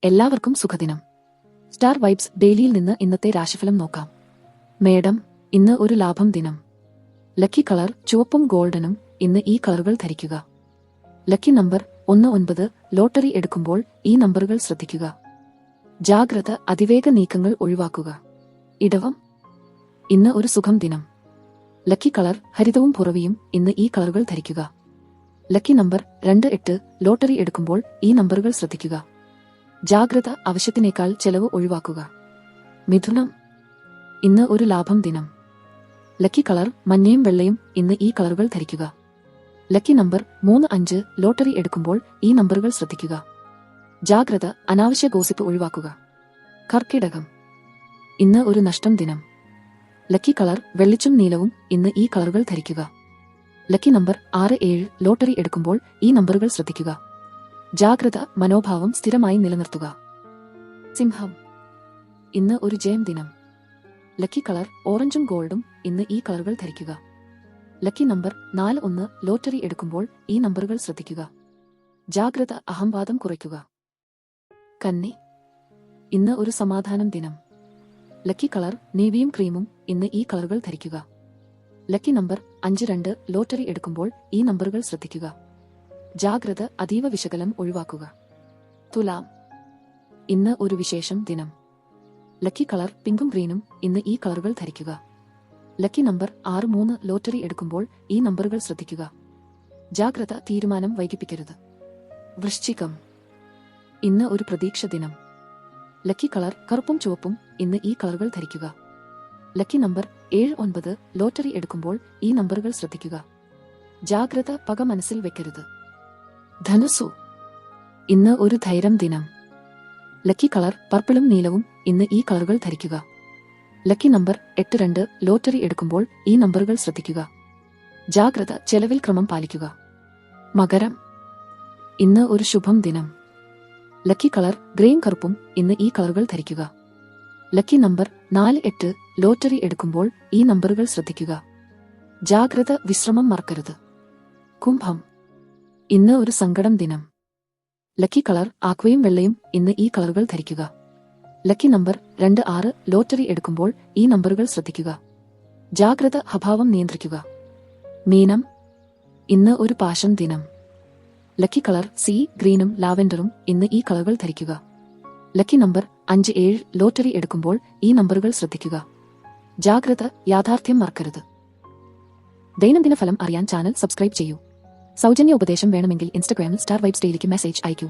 എല്ലാവർക്കും സുഖദിനം. Star vibes ഡെയിലിയിൽ നിന്ന് ഇന്നത്തെ രാശിഫലം നോക്കാം. മേടം, ഇന്ന് ഒരു ലാഭം ദിനം. ലക്കി കളർ ചുവപ്പും ഗോൾഡനും. ഇന്ന് ഈ കളറുകൾ ധരിക്കുക. Lucky number 19. ലോട്ടറി എടുക്കുമ്പോൾ ഈ നമ്പറുകൾ ശ്രദ്ധിക്കുക. ജാഗ്രത, അതിവേഗ നീക്കങ്ങൾ ഒഴിവാക്കുക. ഇടവം, ഇന്ന് ഒരു സുഖം ദിനം. ലക്കി കളർ ഹരിതവും പുറവിയും. ഇന്ന് ഈ കളറുകൾ ധരിക്കുക. Lucky number 28. ലോട്ടറി എടുക്കുമ്പോൾ ഈ നമ്പറുകൾ ശ്രദ്ധിക്കുക. ജാഗ്രത, ആവശ്യത്തിനേക്കാൾ ചെലവ് ഒഴിവാക്കുക. മിഥുനം, ഇന്ന് ഒരു ലാഭം ദിനം. ലക്കി കളർ മഞ്ഞയും വെള്ളയും. ഇന്ന് ഈ കളറുകൾ ധരിക്കുക. Lucky number 35. ലോട്ടറി എടുക്കുമ്പോൾ ഈ നമ്പറുകൾ ശ്രദ്ധിക്കുക. ജാഗ്രത, അനാവശ്യ ഗോസിപ്പ് ഒഴിവാക്കുക. കർക്കിടകം, ഇന്ന് ഒരു നഷ്ടം ദിനം. ലക്കി കളർ വെള്ളിച്ചും നീലവും. ഇന്ന് ഈ കളറുകൾ ധരിക്കുക. Lucky number 67. ലോട്ടറി എടുക്കുമ്പോൾ ഈ നമ്പറുകൾ ശ്രദ്ധിക്കുക. ജാഗ്രത, മനോഭാവം സ്ഥിരമായി നിലനിർത്തുക. സിംഹം, ഇന്ന് ഒരു ജയം ദിനം. ലക്കി കളർ ഓറഞ്ചും ഗോൾഡും. ഇന്ന് ഈ കളറുകൾ ധരിക്കുക. Lucky number 41. ലോട്ടറി എടുക്കുമ്പോൾ ഈ നമ്പറുകൾ ശ്രദ്ധിക്കുക. ജാഗ്രത, അഹംവാദം കുറയ്ക്കുക. കന്നി, ഇന്ന് ഒരു സമാധാനം ദിനം. ലക്കി കളർ നേവിയും ക്രീമും. ഇന്ന് ഈ കളറുകൾ ധരിക്കുക. Lucky number 52. ലോട്ടറി എടുക്കുമ്പോൾ ഈ നമ്പറുകൾ ശ്രദ്ധിക്കുക. ജാഗ്രത, അതീവ വിശകലനം ഒഴിവാക്കുക. തുലാം, ഇന്ന് ഒരു വിശേഷം ദിനം. ലക്കി കളർ പിങ്കും ഗ്രീനും. ഇന്ന് ഈ കളറുകൾ ധരിക്കുക. Lucky number 63. ലോട്ടറി എടുക്കുമ്പോൾ ഈ നമ്പറുകൾ ശ്രദ്ധിക്കുക. ജാഗ്രത, തീരുമാനം വൈകിപ്പിക്കരുത്. വൃശ്ചികം, ഇന്ന് ഒരു പ്രതീക്ഷ ദിനം. ലക്കി കളർ കറുപ്പും ചുവപ്പും. ഇന്ന് ഈ കളറുകൾ ധരിക്കുക. Lucky number 79. ലോട്ടറി എടുക്കുമ്പോൾ ഈ നമ്പറുകൾ ശ്രദ്ധിക്കുക. ജാഗ്രത, പക മനസ്സിൽ വെക്കരുത്. ധനുസു, ഇന്ന് ഒരു ധൈര്യം ദിനം. ലക്കി കളർ പർപ്പിളും നീലവും. ഇന്ന് ഈ കളറുകൾ ധരിക്കുക. Lucky number 82. ലോട്ടറി എടുക്കുമ്പോൾ ഈ നമ്പറുകൾ ശ്രദ്ധിക്കുക. ജാഗ്രത, ചെലവിൽ ക്രമം പാലിക്കുക. മകരം, ഇന്ന് ഒരു ശുഭം ദിനം. ലക്കി കളർ ഗ്രേയും കറുപ്പും. ഇന്ന് ഈ കളറുകൾ ധരിക്കുക. Lucky number 48. ലോട്ടറി എടുക്കുമ്പോൾ ഈ നമ്പറുകൾ ശ്രദ്ധിക്കുക. ജാഗ്രത, വിശ്രമം മറക്കരുത്. കുംഭം, ഇന്ന് ഒരു സങ്കടം ദിനം. ലക്കി കളർ ആക്വയും വെള്ളയും. ഇന്ന് ഈ കളറുകൾ ധരിക്കുക. Lucky number 26. ലോട്ടറി എടുക്കുമ്പോൾ ഈ നമ്പറുകൾ ശ്രദ്ധിക്കുക. ജാഗ്രത, അഭാവം നിയന്ത്രിക്കുക. മീനം, ഇന്ന് ഒരു പാഷം ദിനം. ലക്കി കളർ സീ ഗ്രീനും ലാവെൻഡറും. ഇന്ന് ഈ കളറുകൾ ധരിക്കുക. Lucky number 57. ലോട്ടറി എടുക്കുമ്പോൾ ഈ നമ്പറുകൾ ശ്രദ്ധിക്കുക. ജാഗ്രത, യാഥാർത്ഥ്യം മറക്കരുത്. ദൈനംദിന ഫലം അറിയാൻ ചാനൽ സബ്സ്ക്രൈബ് ചെയ്യൂ. സൗജന്യ ഉപദേശം വേണമെങ്കിൽ ഇൻസ്റ്റഗ്രാമിൽ സ്റ്റാർ വൈബ്സ് ഡെയിലിക്ക് മെസ്സേജ് അയക്കൂ.